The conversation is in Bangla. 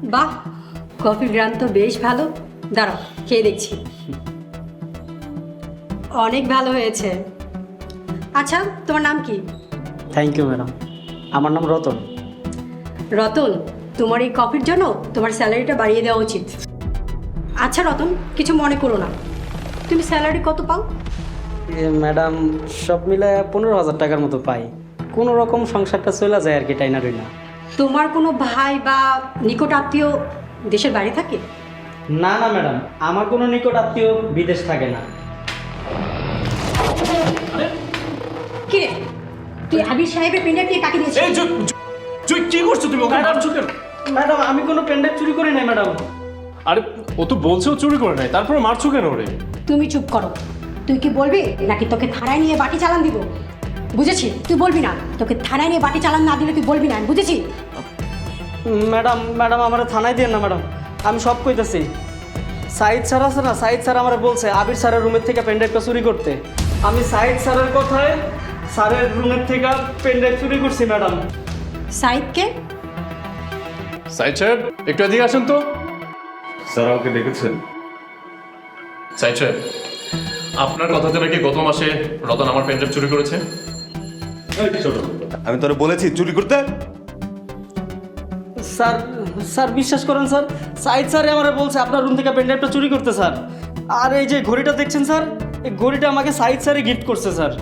বাহ, কফির গ্রাম তো বেশ ভালো। দাঁড়াও, খেয়ে দেখছি। অনেক ভালো হয়েছে। আচ্ছা, তোমার নাম কি? থ্যাংক ইউ ম্যাডাম, আমার নাম রতন। রতন, তোমার এই কফির জন্য তোমার স্যালারিটা বাড়িয়ে দেওয়া উচিত। আচ্ছা রতন, কিছু মনে করো না, তুমি স্যালারি কত পাও? ম্যাডাম, সব মিলে 15,000 টাকার মতো পাই। কোনো রকম সংসারটা চলে যায় আর কি, টাইনা রইনা। তোমার কোনো ভাই বা নিকট আত্মীয় দেশের বাইরে থাকে? না না ম্যাডাম, আমার কোনো নিকট আত্মীয় বিদেশ থাকে না। কি রে, তুই আবির সাহেবের পেন্ডার দিয়ে কাকে দিয়েছিস? এই তুই কি করছো? তুমি ওকে মারছো কেন? ম্যাডাম, আমি কোনো পেনড্রাইভ চুরি করি নাই ম্যাডাম। আরে ও তো বলছে ও চুরি করে নাই, তারপরে মারছো কেন ওরে? তুমি চুপ করো। তুই কি বলবি নাকি তোকে থানায় নিয়ে বাটি চালান দিব? বুঝেছি, তুই বলবি না। তোকে থানায় নিয়ে বাটি চালান না দিলে তুই বলবি না, বুঝেছি? ম্যাডাম ম্যাডাম আমার থানায় দিয়ে না ম্যাডাম, আমি সব কইতাছি। সাইদ স্যার আছে না, সাইদ স্যার আমার বলছে আবির স্যারের রুমের থেকে পেনড্রাইভটা চুরি করতে। আমি সাইদ স্যারের কথায় স্যারের রুমের থেকে পেনড্রাইভ চুরি করছি ম্যাডাম। সাইদকে? সাইদ সাহেব, একটু এদিকে আসুন তো। স্যার আমাকে ডেকেছেন? সাইদ সাহেব, আপনার কথাতে নাকি গত মাসে রতন আমার পেনড্রাইভ চুরি করেছে। আমি তোরে বলেছি চুরি করতে। স্যার স্যার বিশ্বাস করেন স্যার, সাইদ স্যার আমার বলছে আপনার রুম থেকে পেনড্রাইভটা চুরি করতে স্যার। আর এই যে ঘড়িটা দেখছেন স্যার, এই ঘড়িটা আমাকে সাইদ স্যারই গিফট করছে স্যার।